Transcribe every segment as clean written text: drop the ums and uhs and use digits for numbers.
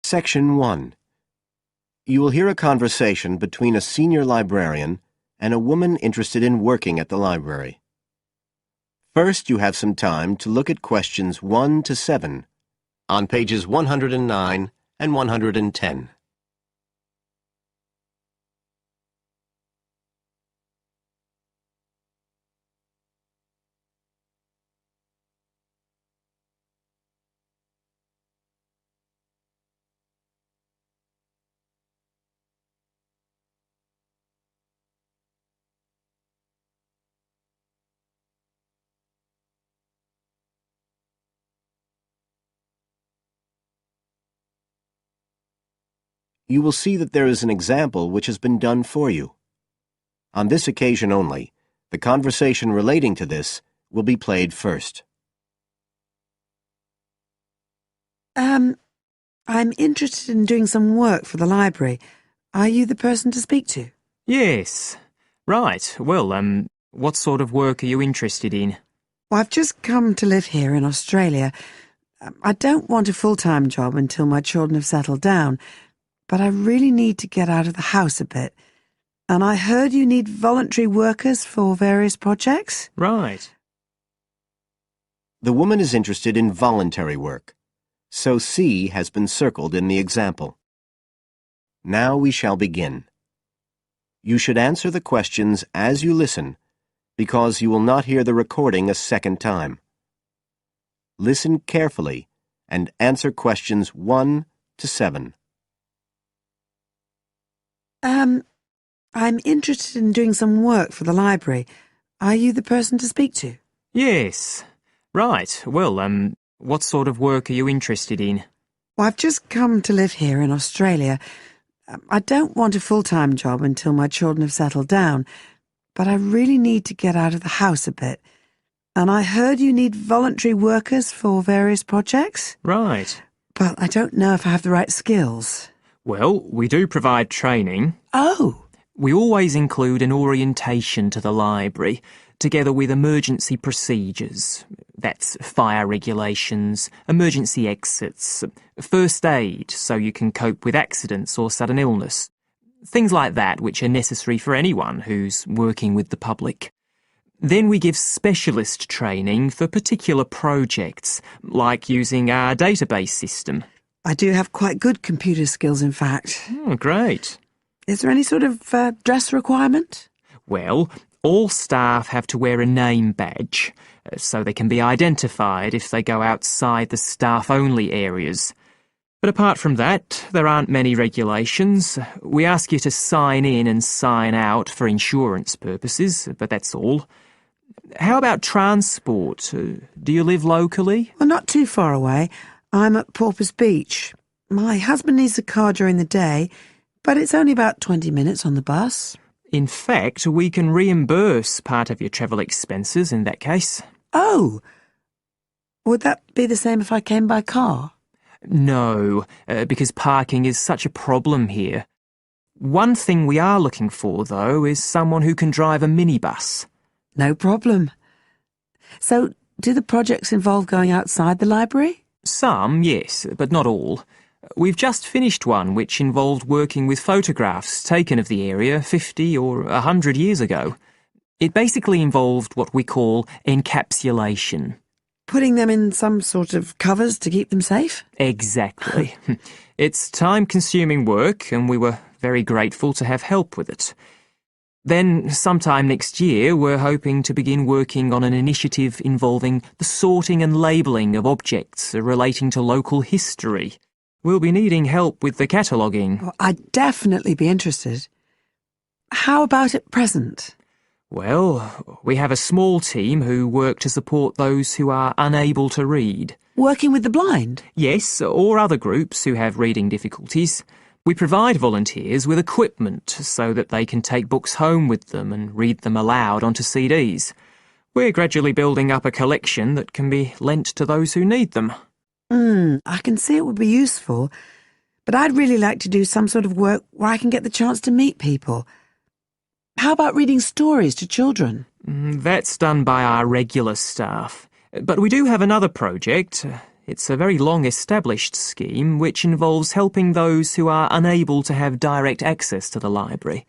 Section 1. You will hear a conversation between a senior librarian and a woman interested in working at the library. First, you have some time to look at questions 1 to 7 on pages 109 and 110. You will see that there is an example which has been done for you. On this occasion only, the conversation relating to this will be played first. I'm interested in doing some work for the library. Are you the person to speak to? Yes. Right. Well, what sort of work are you interested in? Well, I've just come to live here in Australia. I don't want a full-time job until my children have settled down, but I really need to get out of the house a bit. And I heard you need voluntary workers for various projects? Right. The woman is interested in voluntary work, so C has been circled in the example. Now we shall begin. You should answer the questions as you listen, because you will not hear the recording a second time. Listen carefully and answer questions 1 to 7. I'm interested in doing some work for the library. Are you the person to speak to? Yes. Right. Well, what sort of work are you interested in? Well, I've just come to live here in Australia. I don't want a full-time job until my children have settled down, but I really need to get out of the house a bit. And I heard you need voluntary workers for various projects? Right. But I don't know if I have the right skills. Well, we do provide training. Oh! We always include an orientation to the library, together with emergency procedures. That's fire regulations, emergency exits, first aid so you can cope with accidents or sudden illness. Things like that which are necessary for anyone who's working with the public. Then we give specialist training for particular projects, like using our database system. I do have quite good computer skills, in fact. Oh, great. Is there any sort of dress requirement? Well, all staff have to wear a name badge, so they can be identified if they go outside the staff-only areas. But apart from that, there aren't many regulations. We ask you to sign in and sign out for insurance purposes, but that's all. How about transport? Do you live locally? Well, not too far away. I'm at Porpoise Beach. My husband needs a car during the day, but it's only about 20 minutes on the bus. In fact, we can reimburse part of your travel expenses in that case. Oh! Would that be the same if I came by car? No, because parking is such a problem here. One thing we are looking for, though, is someone who can drive a minibus. No problem. So, do the projects involve going outside the library? Some, yes, but not all. We've just finished one which involved working with photographs taken of the area 50 or 100 years ago. It basically involved what we call encapsulation. Putting them in some sort of covers to keep them safe? Exactly. It's time-consuming work, and we were very grateful to have help with it. Then, sometime next year, we're hoping to begin working on an initiative involving the sorting and labelling of objects relating to local history. We'll be needing help with the cataloguing. Well, I'd definitely be interested. How about at present? Well, we have a small team who work to support those who are unable to read. Working with the blind? Yes, or other groups who have reading difficulties. We provide volunteers with equipment so that they can take books home with them and read them aloud onto CDs. We're gradually building up a collection that can be lent to those who need them. I can see it would be useful, but I'd really like to do some sort of work where I can get the chance to meet people. How about reading stories to children? That's done by our regular staff. But we do have another project. It's a very long-established scheme which involves helping those who are unable to have direct access to the library.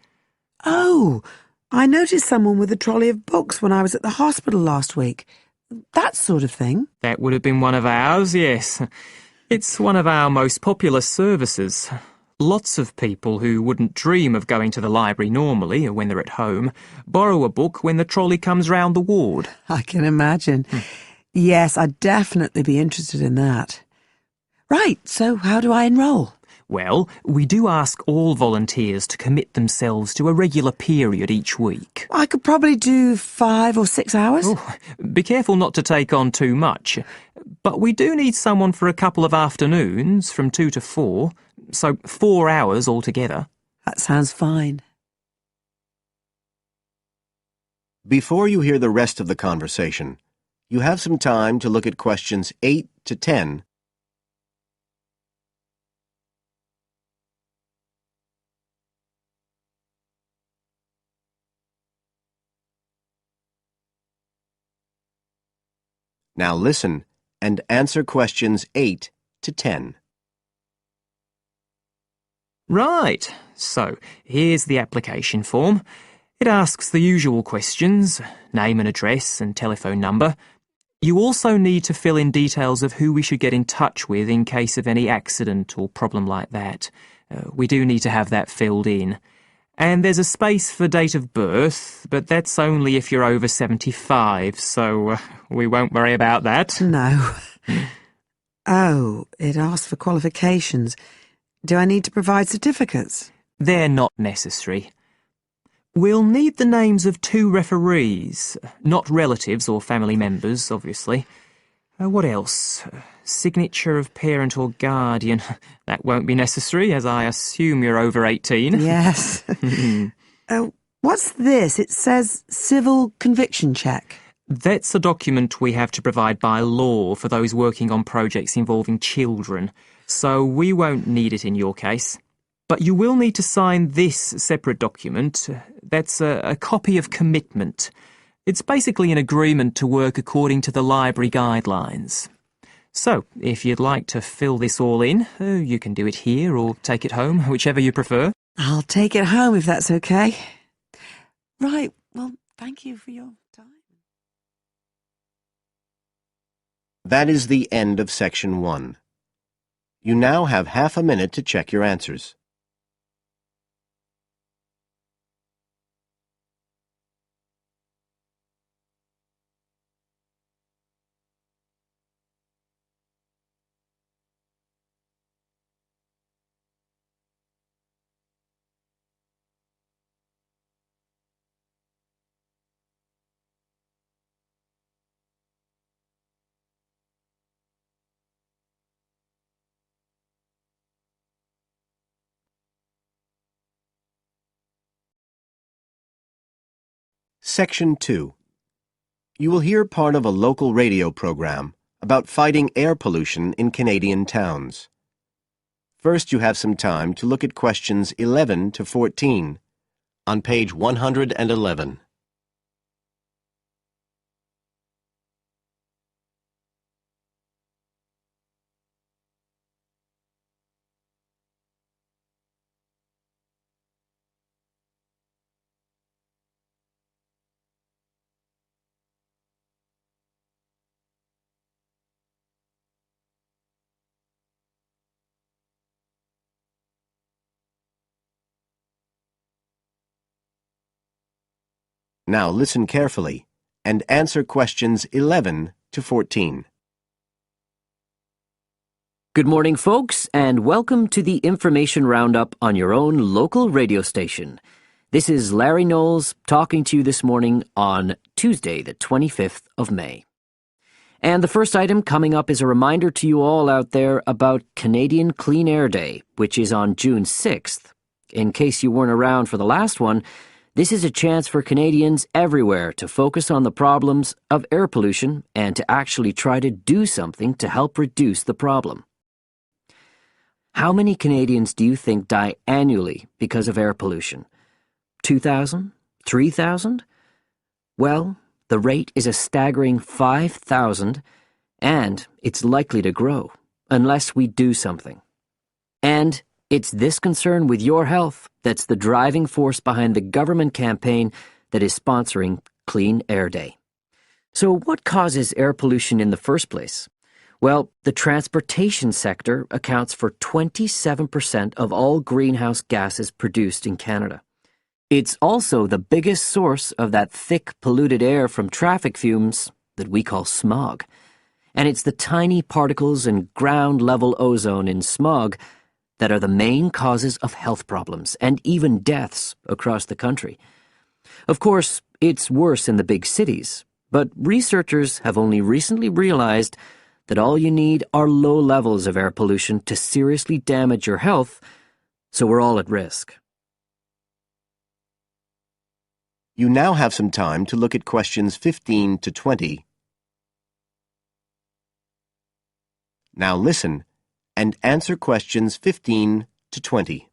Oh, I noticed someone with a trolley of books when I was at the hospital last week. That sort of thing. That would have been one of ours, yes. It's one of our most popular services. Lots of people who wouldn't dream of going to the library normally, or when they're at home, borrow a book when the trolley comes round the ward. I can imagine. Yes, I'd definitely be interested in that. Right, so how do I enrol? Well, we do ask all volunteers to commit themselves to a regular period each week. I could probably do 5 or 6 hours. Oh, be careful not to take on too much. But we do need someone for a couple of afternoons, from 2 to 4, so 4 hours altogether. That sounds fine. Before you hear the rest of the conversation, you have some time to look at questions 8 to 10. Now listen and answer questions 8 to 10. Right, so here's the application form. It asks the usual questions, name and address and telephone number. You also need to fill in details of who we should get in touch with in case of any accident or problem like that. We do need to have that filled in. And there's a space for date of birth, but that's only if you're over 75, so we won't worry about that. No. Oh, it asks for qualifications. Do I need to provide certificates? They're not necessary. We'll need the names of 2 referees, not relatives or family members, obviously. What else? Signature of parent or guardian. That won't be necessary, as I assume you're over 18. Yes. What's this? It says civil conviction check. That's a document we have to provide by law for those working on projects involving children, so we won't need it in your case. But you will need to sign this separate document. That's a copy of commitment. It's basically an agreement to work according to the library guidelines. So, if you'd like to fill this all in, you can do it here or take it home, whichever you prefer. I'll take it home if that's okay. Right, well, thank you for your time. That is the end of section 1. You now have half a minute to check your answers. Section 2. You will hear part of a local radio program about fighting air pollution in Canadian towns. First, you have some time to look at questions 11 to 14 on page 111. Now listen carefully and answer questions 11 to 14. Good morning, folks, and welcome to the information roundup on your own local radio station. This is Larry Knowles talking to you this morning on Tuesday, the 25th of May. And the first item coming up is a reminder to you all out there about Canadian Clean Air Day, which is on June 6th. In case you weren't around for the last one, this is a chance for Canadians everywhere to focus on the problems of air pollution and to actually try to do something to help reduce the problem. How many Canadians do you think die annually because of air pollution? 2,000? 3,000? Well, the rate is a staggering 5,000, And it's likely to grow, unless we do something. And it's this concern with your health that's the driving force behind the government campaign that is sponsoring Clean Air Day. So what causes air pollution in the first place? Well, the transportation sector accounts for 27% of all greenhouse gases produced in Canada. It's also the biggest source of that thick, polluted air from traffic fumes that we call smog. And it's the tiny particles and ground-level ozone in smog that are the main causes of health problems and even deaths across the country. Of course, it's worse in the big cities, but researchers have only recently realized that all you need are low levels of air pollution to seriously damage your health, so we're all at risk. You now have some time to look at questions 15 to 20. Now listen and answer questions 15 to 20.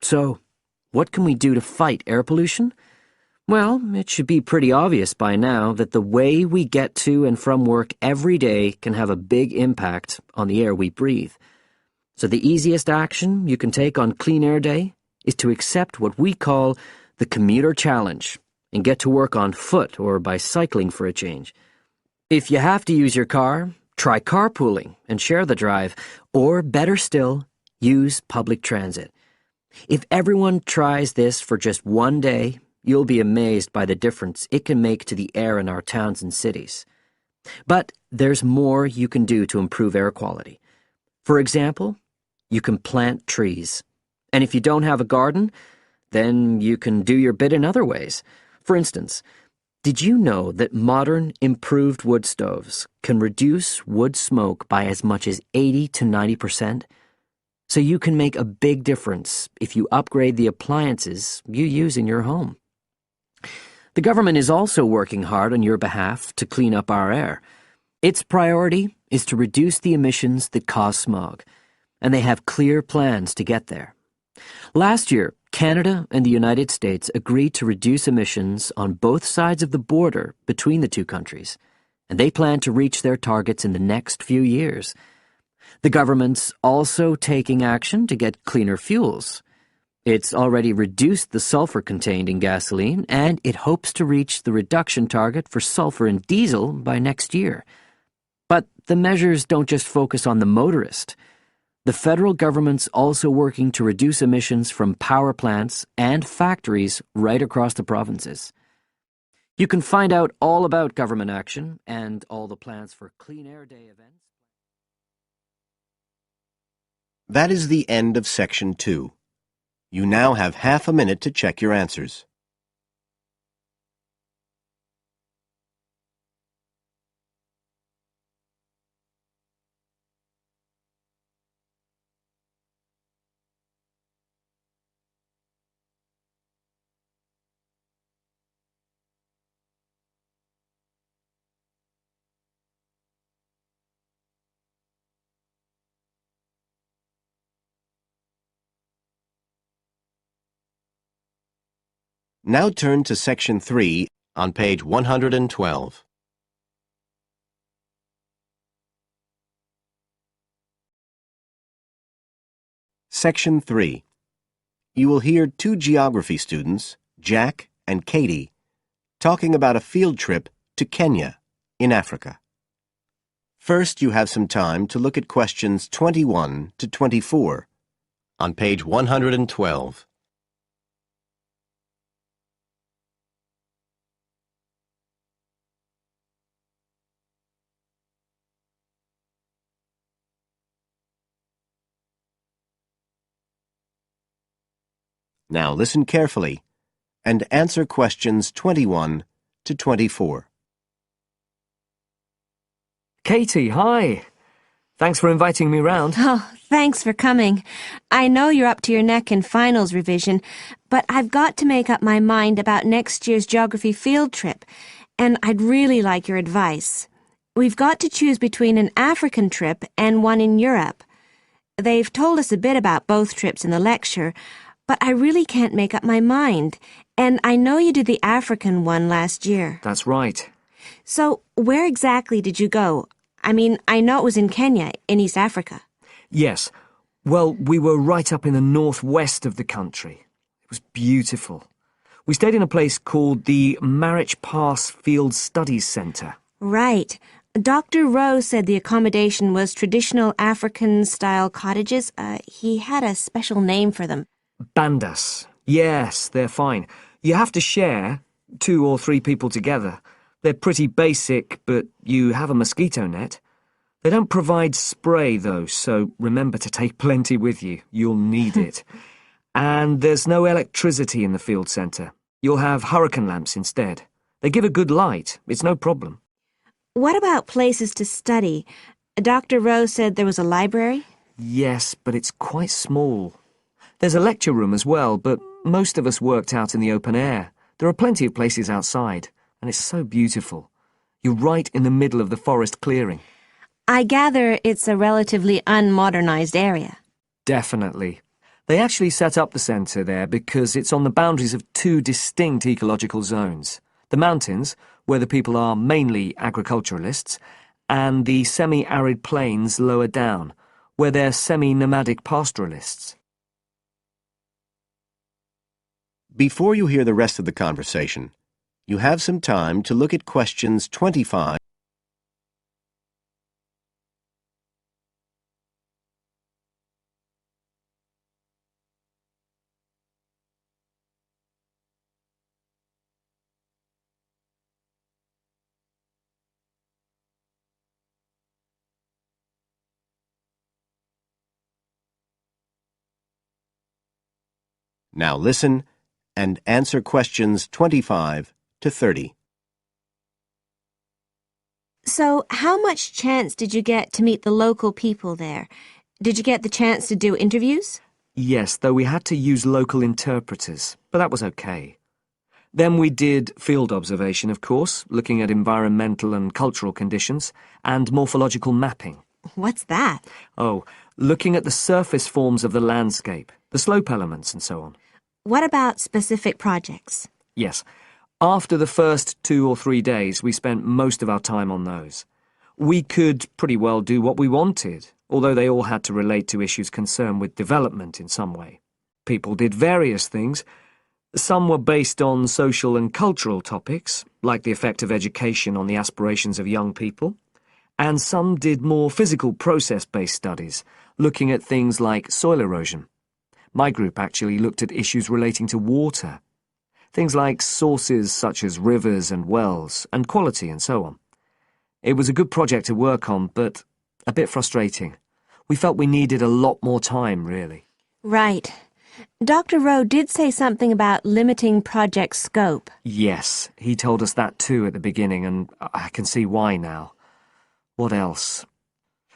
So, what can we do to fight air pollution? Well, it should be pretty obvious by now that the way we get to and from work every day can have a big impact on the air we breathe. So the easiest action you can take on Clean Air Day is to accept what we call the commuter challenge and get to work on foot or by cycling for a change. If you have to use your car, try carpooling and share the drive, or better still, use public transit. If everyone tries this for just one day, you'll be amazed by the difference it can make to the air in our towns and cities. But there's more you can do to improve air quality. For example, you can plant trees. And if you don't have a garden, then you can do your bit in other ways. For instance, did you know that modern, improved wood stoves can reduce wood smoke by as much as 80 to 90%? So you can make a big difference if you upgrade the appliances you use in your home. The government is also working hard on your behalf to clean up our air. Its priority is to reduce the emissions that cause smog, and they have clear plans to get there. Last year, Canada and the United States agreed to reduce emissions on both sides of the border between the two countries, and they plan to reach their targets in the next few years. The government's also taking action to get cleaner fuels. It's already reduced the sulfur contained in gasoline, and it hopes to reach the reduction target for sulfur in diesel by next year. But the measures don't just focus on the motorist. The federal government's also working to reduce emissions from power plants and factories right across the provinces. You can find out all about government action and all the plans for Clean Air Day events. That is the end of Section 2. You now have half a minute to check your answers. Now turn to Section 3 on page 112. Section 3. You will hear two geography students, Jack and Katie, talking about a field trip to Kenya in Africa. First, you have some time to look at questions 21 to 24 on page 112. Now listen carefully and answer questions 21 to 24. Katie, hi. Thanks for inviting me round. Oh, thanks for coming. I know you're up to your neck in finals revision, but I've got to make up my mind about next year's geography field trip, and I'd really like your advice. We've got to choose between an African trip and one in Europe. They've told us a bit about both trips in the lecture, but I really can't make up my mind, and I know you did the African one last year. That's right. So, where exactly did you go? I mean, I know it was in Kenya, in East Africa. Yes. Well, we were right up in the northwest of the country. It was beautiful. We stayed in a place called the Marich Pass Field Studies Centre. Right. Dr. Rowe said the accommodation was traditional African-style cottages. He had a special name for them. Bandas. Yes, they're fine. You have to share, 2 or 3 people together. They're pretty basic, but you have a mosquito net. They don't provide spray, though, so remember to take plenty with you. You'll need it. And there's no electricity in the field centre. You'll have hurricane lamps instead. They give a good light. It's no problem. What about places to study? Dr. Rowe said there was a library? Yes, but it's quite small. There's a lecture room as well, but most of us worked out in the open air. There are plenty of places outside, and it's so beautiful. You're right in the middle of the forest clearing. I gather it's a relatively unmodernized area. Definitely. They actually set up the centre there because it's on the boundaries of 2 distinct ecological zones. The mountains, where the people are mainly agriculturalists, and the semi-arid plains lower down, where they're semi-nomadic pastoralists. Before you hear the rest of the conversation, you have some time to look at questions 25. Now listen and answer questions 25 to 30. So, how much chance did you get to meet the local people there? Did you get the chance to do interviews? Yes, though we had to use local interpreters, but that was okay. Then we did field observation, of course, looking at environmental and cultural conditions, and morphological mapping. What's that? Oh, looking at the surface forms of the landscape, the slope elements and so on. What about specific projects? Yes. After the first 2 or 3 days, we spent most of our time on those. We could pretty well do what we wanted, although they all had to relate to issues concerned with development in some way. People did various things. Some were based on social and cultural topics, like the effect of education on the aspirations of young people, and some did more physical process-based studies, looking at things like soil erosion. My group actually looked at issues relating to water, things like sources such as rivers and wells, and quality and so on. It was a good project to work on, but a bit frustrating. We felt we needed a lot more time, really. Right. Dr. Rowe did say something about limiting project scope. Yes, he told us that too at the beginning, and I can see why now. What else?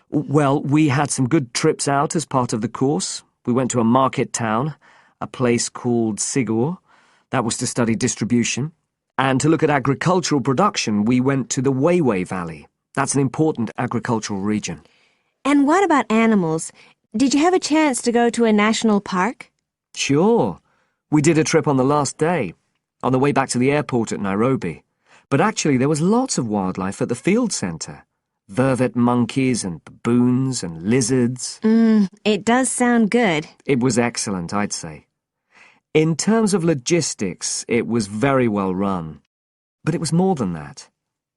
Well, we had some good trips out as part of the course. We went to a market town, a place called Sigur. That was to study distribution. And to look at agricultural production, we went to the Weiwei Valley. That's an important agricultural region. And what about animals? Did you have a chance to go to a national park? Sure. We did a trip on the last day, on the way back to the airport at Nairobi. But actually there was lots of wildlife at the field centre. Vervet monkeys and baboons and lizards. It does sound good. It was excellent, I'd say. In terms of logistics, it was very well run. But it was more than that.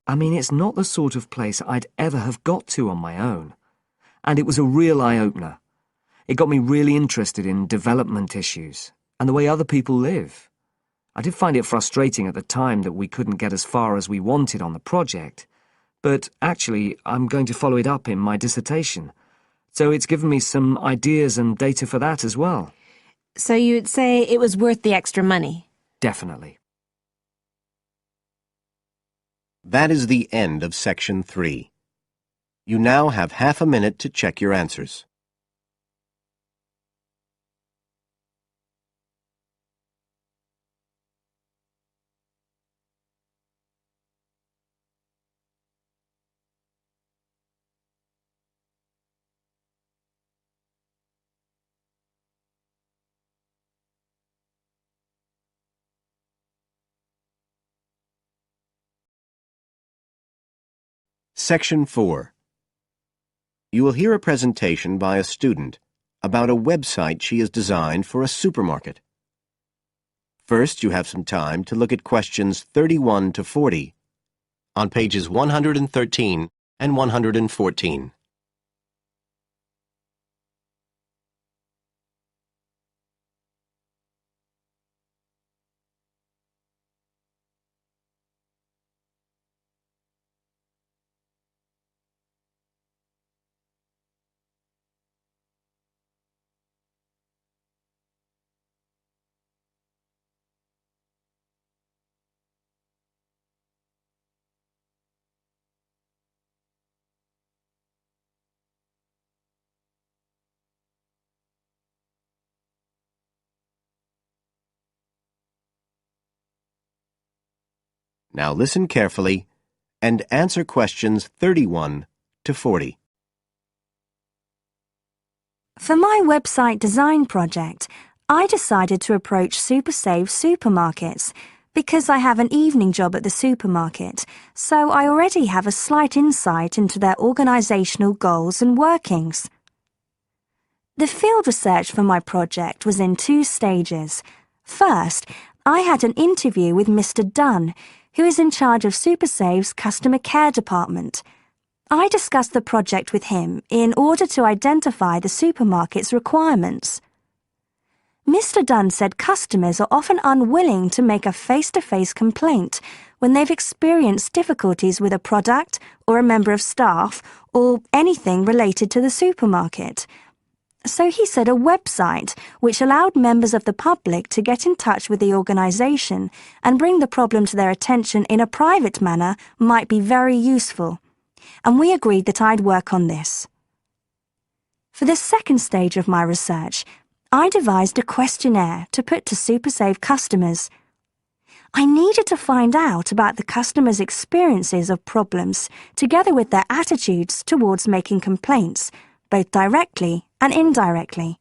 I mean, it's not the sort of place I'd ever have got to on my own. And it was a real eye-opener. It got me really interested in development issues and the way other people live. I did find it frustrating at the time that we couldn't get as far as we wanted on the project. But actually, I'm going to follow it up in my dissertation. So it's given me some ideas and data for that as well. So you'd say it was worth the extra money? Definitely. That is the end of Section 3. You now have half a minute to check your answers. Section 4. You will hear a presentation by a student about a website she has designed for a supermarket. First, you have some time to look at questions 31 to 40 on pages 113 and 114. Now listen carefully and answer questions 31 to 40. For my website design project, I decided to approach SuperSave supermarkets because I have an evening job at the supermarket, so I already have a slight insight into their organisational goals and workings. The field research for my project was in 2 stages. First, I had an interview with Mr. Dunn, who is in charge of SuperSave's customer care department. I discussed the project with him in order to identify the supermarket's requirements. Mr. Dunn said customers are often unwilling to make a face-to-face complaint when they've experienced difficulties with a product or a member of staff or anything related to the supermarket. So he said a website which allowed members of the public to get in touch with the organisation and bring the problem to their attention in a private manner might be very useful, and we agreed that I'd work on this. For the second stage of my research, I devised a questionnaire to put to SuperSave customers. I needed to find out about the customers' experiences of problems together with their attitudes towards making complaints, both directly and indirectly.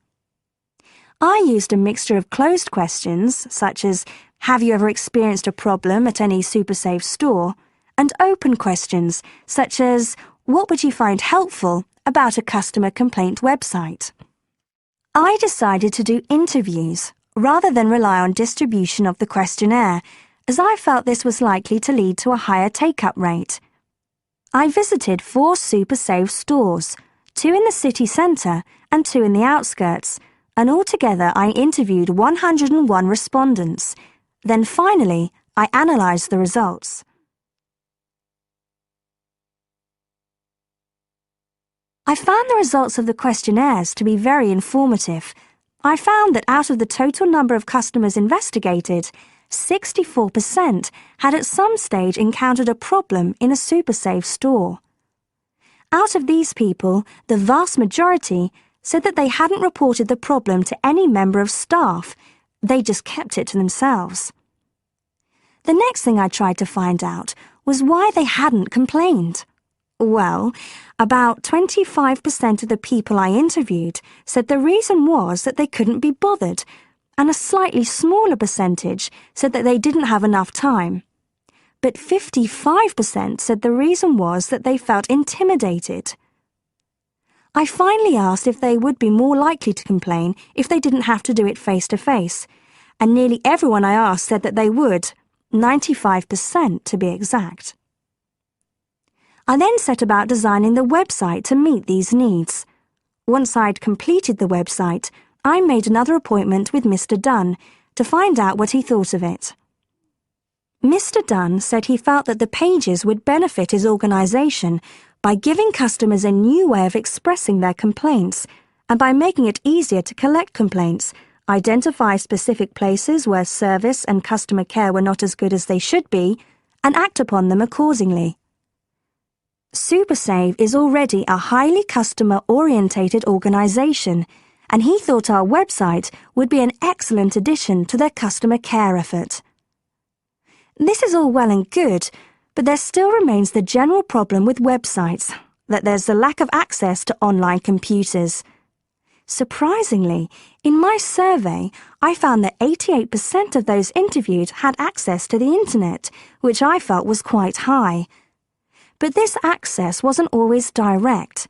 I used a mixture of closed questions, such as, have you ever experienced a problem at any SuperSave store? And open questions, such as, what would you find helpful about a customer complaint website? I decided to do interviews rather than rely on distribution of the questionnaire, as I felt this was likely to lead to a higher take-up rate. I visited 4 SuperSave stores, 2 in the city centre and 2 in the outskirts, and altogether I interviewed 101 respondents. Then finally, I analysed the results. I found the results of the questionnaires to be very informative. I found that out of the total number of customers investigated, 64% had at some stage encountered a problem in a SuperSave store. Out of these people, the vast majority said that they hadn't reported the problem to any member of staff. They just kept it to themselves. The next thing I tried to find out was why they hadn't complained. Well, about 25% of the people I interviewed said the reason was that they couldn't be bothered, and a slightly smaller percentage said that they didn't have enough time. But 55% said the reason was that they felt intimidated. I finally asked if they would be more likely to complain if they didn't have to do it face-to-face, and nearly everyone I asked said that they would, 95% to be exact. I then set about designing the website to meet these needs. Once I'd completed the website, I made another appointment with Mr. Dunn to find out what he thought of it. Mr. Dunn said he felt that the pages would benefit his organisation by giving customers a new way of expressing their complaints and by making it easier to collect complaints, identify specific places where service and customer care were not as good as they should be, and act upon them accordingly. SuperSave is already a highly customer-orientated organisation, and he thought our website would be an excellent addition to their customer care effort. This is all well and good, but there still remains the general problem with websites, that there's a lack of access to online computers. Surprisingly, in my survey, I found that 88% of those interviewed had access to the internet, which I felt was quite high. But this access wasn't always direct.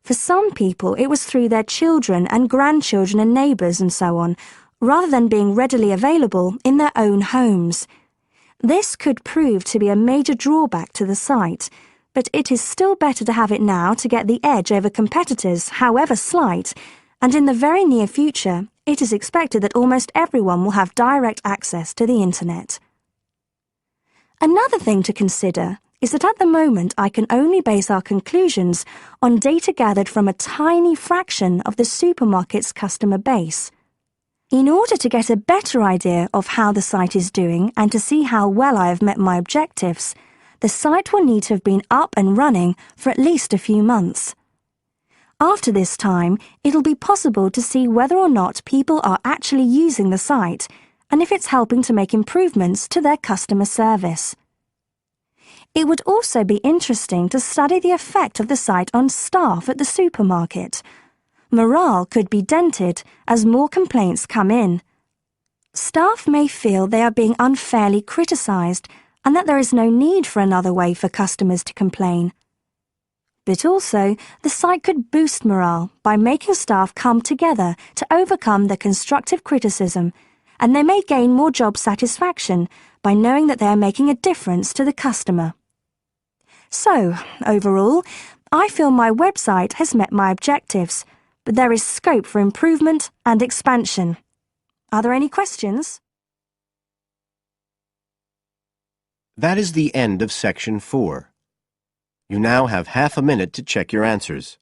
For some people, it was through their children and grandchildren and neighbours and so on, rather than being readily available in their own homes. This could prove to be a major drawback to the site, but it is still better to have it now to get the edge over competitors, however slight, and in the very near future, it is expected that almost everyone will have direct access to the internet. Another thing to consider is that at the moment I can only base our conclusions on data gathered from a tiny fraction of the supermarket's customer base. In order to get a better idea of how the site is doing and to see how well I have met my objectives, the site will need to have been up and running for at least a few months. After this time, it'll be possible to see whether or not people are actually using the site and if it's helping to make improvements to their customer service. It would also be interesting to study the effect of the site on staff at the supermarket. Morale could be dented as more complaints come in. Staff may feel they are being unfairly criticised and that there is no need for another way for customers to complain. But also, the site could boost morale by making staff come together to overcome the constructive criticism, and they may gain more job satisfaction by knowing that they are making a difference to the customer. So, overall, I feel my website has met my objectives, but there is scope for improvement and expansion. Are there any questions? That is the end of Section 4. You now have half a minute to check your answers.